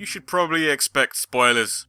you should probably expect spoilers.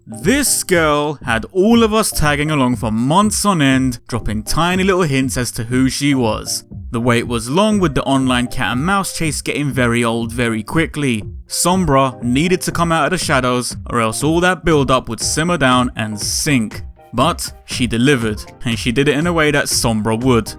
This girl had all of us tagging along for months on end, dropping tiny little hints as to who she was. The wait was long, with the online cat and mouse chase getting very old very quickly. Sombra needed to come out of the shadows, or else all that build up would simmer down and sink. But she delivered, and she did it in a way that Sombra would.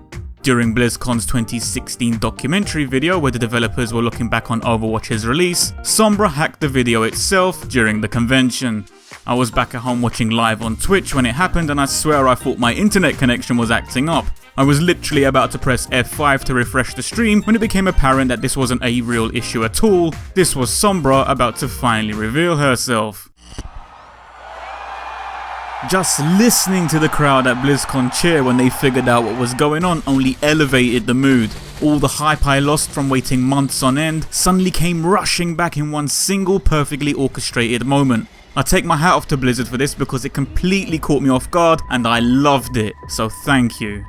During BlizzCon's 2016 documentary video where the developers were looking back on Overwatch's release, Sombra hacked the video itself during the convention. I was back at home watching live on Twitch when it happened, and I swear I thought my internet connection was acting up. I was literally about to press F5 to refresh the stream when it became apparent that this wasn't a real issue at all. This was Sombra about to finally reveal herself. Just listening to the crowd at BlizzCon cheer when they figured out what was going on only elevated the mood. All the hype I lost from waiting months on end suddenly came rushing back in one single perfectly orchestrated moment. I take my hat off to Blizzard for this because it completely caught me off guard and I loved it, so thank you.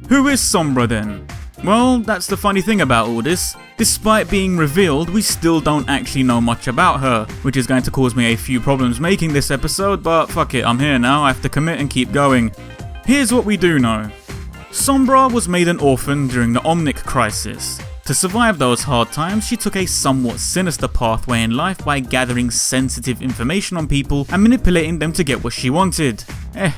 Who is Sombra then? Well, that's the funny thing about all this. Despite being revealed, we still don't actually know much about her, which is going to cause me a few problems making this episode, but fuck it, I'm here now, I have to commit and keep going. Here's what we do know. Sombra was made an orphan during the Omnic crisis. To survive those hard times, she took a somewhat sinister pathway in life by gathering sensitive information on people and manipulating them to get what she wanted.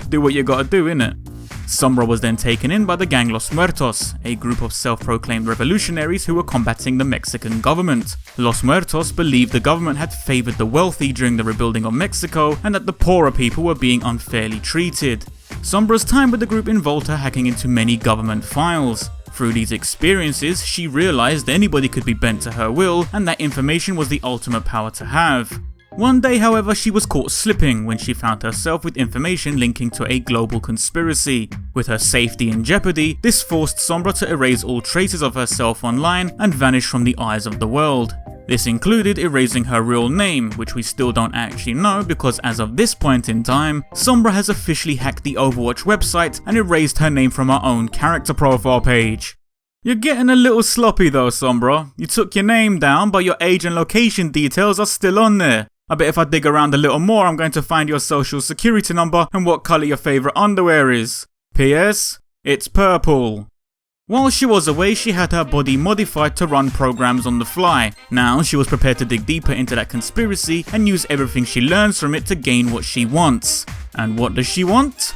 Do what you gotta do, innit? Sombra was then taken in by the gang Los Muertos, a group of self-proclaimed revolutionaries who were combating the Mexican government. Los Muertos believed the government had favoured the wealthy during the rebuilding of Mexico and that the poorer people were being unfairly treated. Sombra's time with the group involved her hacking into many government files. Through these experiences, she realised anybody could be bent to her will and that information was the ultimate power to have. One day, however, she was caught slipping when she found herself with information linking to a global conspiracy. With her safety in jeopardy, this forced Sombra to erase all traces of herself online and vanish from the eyes of the world. This included erasing her real name, which we still don't actually know because as of this point in time, Sombra has officially hacked the Overwatch website and erased her name from her own character profile page. You're getting a little sloppy though, Sombra. You took your name down, but your age and location details are still on there. I bet if I dig around a little more, I'm going to find your social security number and what colour your favourite underwear is. P.S. It's purple. While she was away, she had her body modified to run programs on the fly. Now she was prepared to dig deeper into that conspiracy and use everything she learns from it to gain what she wants. And what does she want?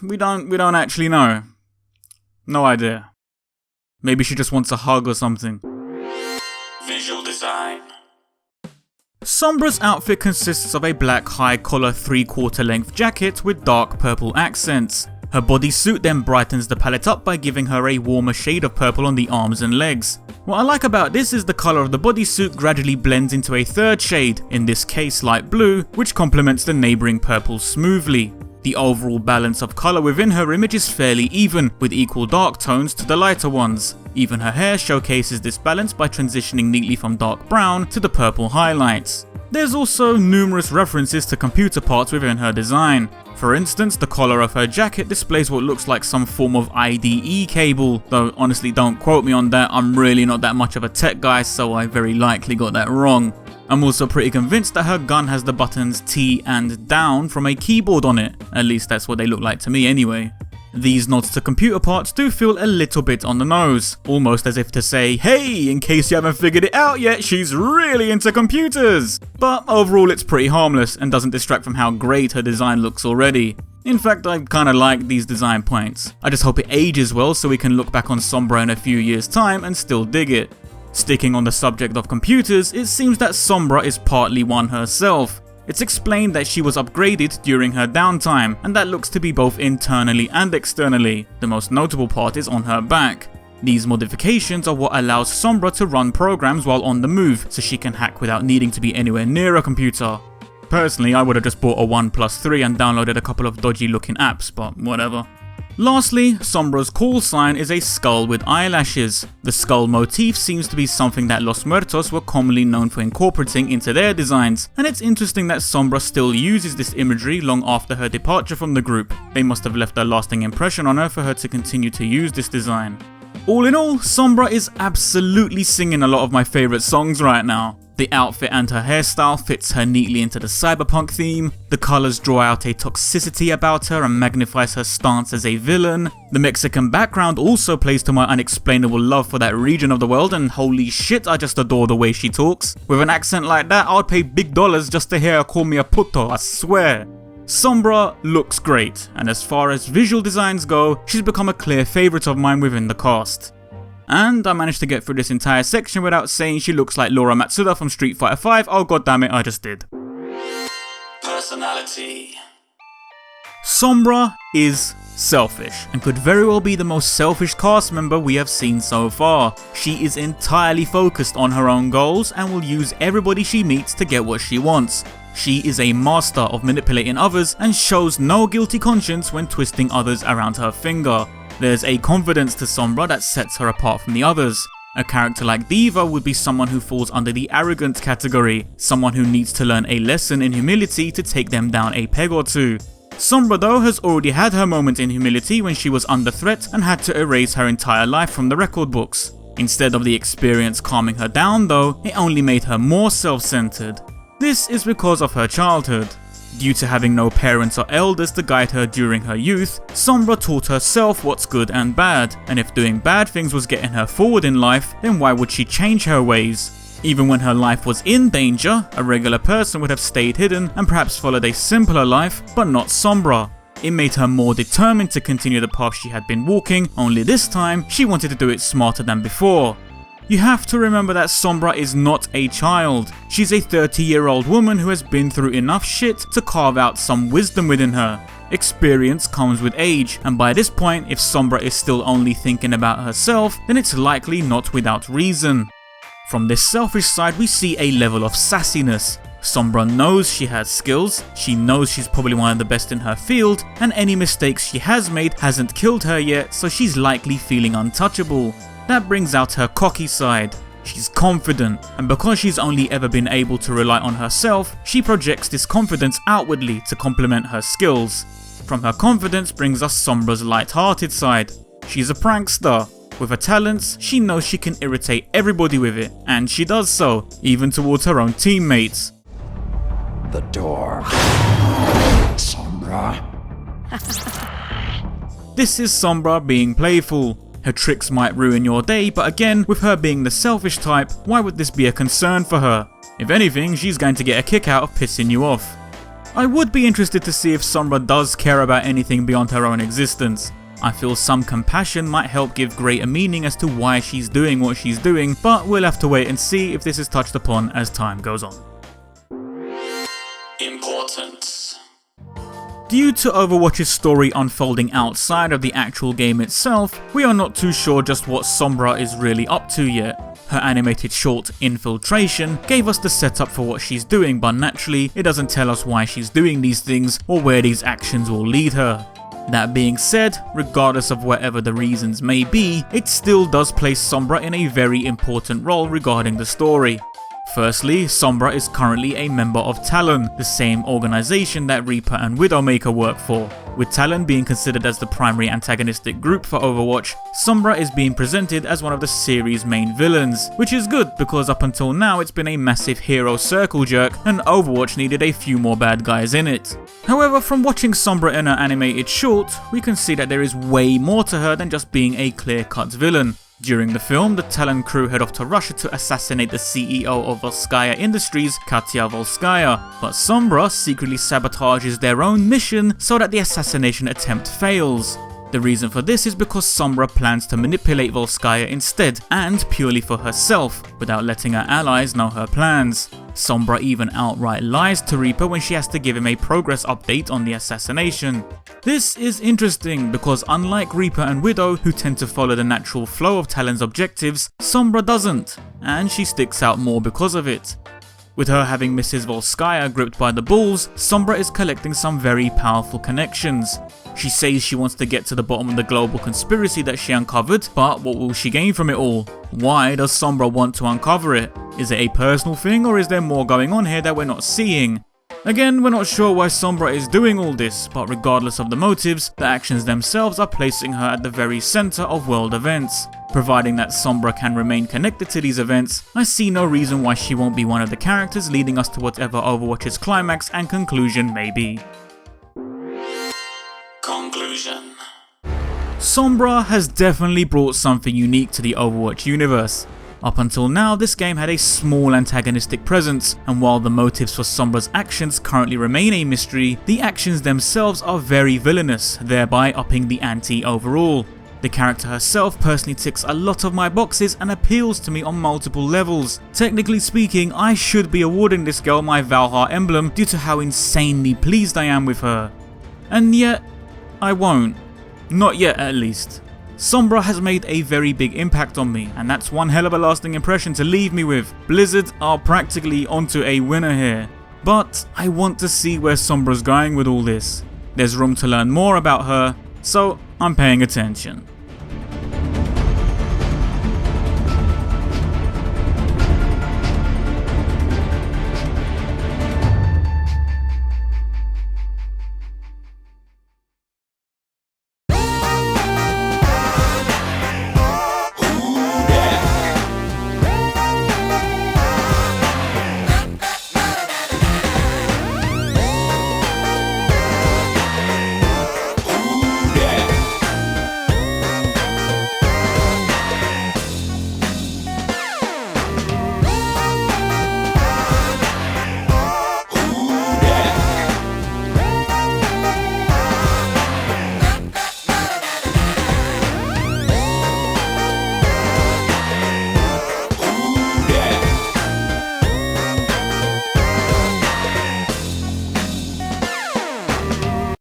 We don't actually know. No idea. Maybe she just wants a hug or something. Visual design. Sombra's outfit consists of a black high-collar 3/4 length jacket with dark purple accents. Her bodysuit then brightens the palette up by giving her a warmer shade of purple on the arms and legs. What I like about this is the colour of the bodysuit gradually blends into a third shade, in this case light blue, which complements the neighbouring purples smoothly. The overall balance of colour within her image is fairly even, with equal dark tones to the lighter ones. Even her hair showcases this balance by transitioning neatly from dark brown to the purple highlights. There's also numerous references to computer parts within her design. For instance, the collar of her jacket displays what looks like some form of IDE cable, though honestly don't quote me on that, I'm really not that much of a tech guy, so I very likely got that wrong. I'm also pretty convinced that her gun has the buttons T and down from a keyboard on it, at least that's what they look like to me anyway. These nods to computer parts do feel a little bit on the nose, almost as if to say, hey, in case you haven't figured it out yet, she's really into computers! But overall it's pretty harmless and doesn't distract from how great her design looks already. In fact, I kinda like these design points. I just hope it ages well so we can look back on Sombra in a few years' time and still dig it. Sticking on the subject of computers, it seems that Sombra is partly one herself. It's explained that she was upgraded during her downtime, and that looks to be both internally and externally. The most notable part is on her back. These modifications are what allows Sombra to run programs while on the move, so she can hack without needing to be anywhere near a computer. Personally, I would have just bought a OnePlus 3 and downloaded a couple of dodgy looking apps, but whatever. Lastly, Sombra's call sign is a skull with eyelashes. The skull motif seems to be something that Los Muertos were commonly known for incorporating into their designs, and it's interesting that Sombra still uses this imagery long after her departure from the group. They must have left a lasting impression on her for her to continue to use this design. All in all, Sombra is absolutely singing a lot of my favourite songs right now. The outfit and her hairstyle fits her neatly into the cyberpunk theme, the colours draw out a toxicity about her and magnifies her stance as a villain, the Mexican background also plays to my unexplainable love for that region of the world, and holy shit, I just adore the way she talks. With an accent like that, I would pay big dollars just to hear her call me a puto, I swear. Sombra looks great, and as far as visual designs go, she's become a clear favourite of mine within the cast. And I managed to get through this entire section without saying she looks like Laura Matsuda from Street Fighter 5. Oh god damn it, I just did. Personality. Sombra is selfish and could very well be the most selfish cast member we have seen so far. She is entirely focused on her own goals and will use everybody she meets to get what she wants. She is a master of manipulating others and shows no guilty conscience when twisting others around her finger. There's a confidence to Sombra that sets her apart from the others. A character like Diva would be someone who falls under the arrogant category, someone who needs to learn a lesson in humility to take them down a peg or two. Sombra though has already had her moment in humility when she was under threat and had to erase her entire life from the record books. Instead of the experience calming her down though, it only made her more self-centered. This is because of her childhood. Due to having no parents or elders to guide her during her youth, Sombra taught herself what's good and bad, and if doing bad things was getting her forward in life, then why would she change her ways? Even when her life was in danger, a regular person would have stayed hidden and perhaps followed a simpler life, but not Sombra. It made her more determined to continue the path she had been walking, only this time she wanted to do it smarter than before. You have to remember that Sombra is not a child. She's a 30-year-old woman who has been through enough shit to carve out some wisdom within her. Experience comes with age, and by this point, if Sombra is still only thinking about herself, then it's likely not without reason. From this selfish side, we see a level of sassiness. Sombra knows she has skills, she knows she's probably one of the best in her field, and any mistakes she has made hasn't killed her yet, so she's likely feeling untouchable. That brings out her cocky side. She's confident, and because she's only ever been able to rely on herself, she projects this confidence outwardly to complement her skills. From her confidence brings us Sombra's light-hearted side. She's a prankster. With her talents, she knows she can irritate everybody with it, and she does so, even towards her own teammates. The door. Sombra. This is Sombra being playful. Her tricks might ruin your day, but again, with her being the selfish type, why would this be a concern for her? If anything, she's going to get a kick out of pissing you off. I would be interested to see if Sombra does care about anything beyond her own existence. I feel some compassion might help give greater meaning as to why she's doing what she's doing, but we'll have to wait and see if this is touched upon as time goes on. Importance. Due to Overwatch's story unfolding outside of the actual game itself, we are not too sure just what Sombra is really up to yet. Her animated short, Infiltration, gave us the setup for what she's doing, but naturally, it doesn't tell us why she's doing these things or where these actions will lead her. That being said, regardless of whatever the reasons may be, it still does place Sombra in a very important role regarding the story. Firstly, Sombra is currently a member of Talon, the same organisation that Reaper and Widowmaker work for. With Talon being considered as the primary antagonistic group for Overwatch, Sombra is being presented as one of the series' main villains, which is good because up until now it's been a massive hero circle jerk and Overwatch needed a few more bad guys in it. However, from watching Sombra in her animated short, we can see that there is way more to her than just being a clear-cut villain. During the film, the Talon crew head off to Russia to assassinate the CEO of Volskaya Industries, Katya Volskaya, but Sombra secretly sabotages their own mission so that the assassination attempt fails. The reason for this is because Sombra plans to manipulate Volskaya instead, and purely for herself, without letting her allies know her plans. Sombra even outright lies to TRiPPY when she has to give him a progress update on the assassination. This is interesting because unlike Reaper and Widow, who tend to follow the natural flow of Talon's objectives, Sombra doesn't, and she sticks out more because of it. With her having Mrs. Volskaya gripped by the balls, Sombra is collecting some very powerful connections. She says she wants to get to the bottom of the global conspiracy that she uncovered, but what will she gain from it all? Why does Sombra want to uncover it? Is it a personal thing, or is there more going on here that we're not seeing? Again, we're not sure why Sombra is doing all this, but regardless of the motives, the actions themselves are placing her at the very center of world events. Providing that Sombra can remain connected to these events, I see no reason why she won't be one of the characters leading us to whatever Overwatch's climax and conclusion may be. Conclusion. Sombra has definitely brought something unique to the Overwatch universe. Up until now, this game had a small antagonistic presence, and while the motives for Sombra's actions currently remain a mystery, the actions themselves are very villainous, thereby upping the ante overall. The character herself personally ticks a lot of my boxes and appeals to me on multiple levels. Technically speaking, I should be awarding this girl my Valhalla emblem due to how insanely pleased I am with her. And yet, I won't. Not yet at least. Sombra has made a very big impact on me, and that's one hell of a lasting impression to leave me with. Blizzard are practically onto a winner here. But I want to see where Sombra's going with all this. There's room to learn more about her, so I'm paying attention.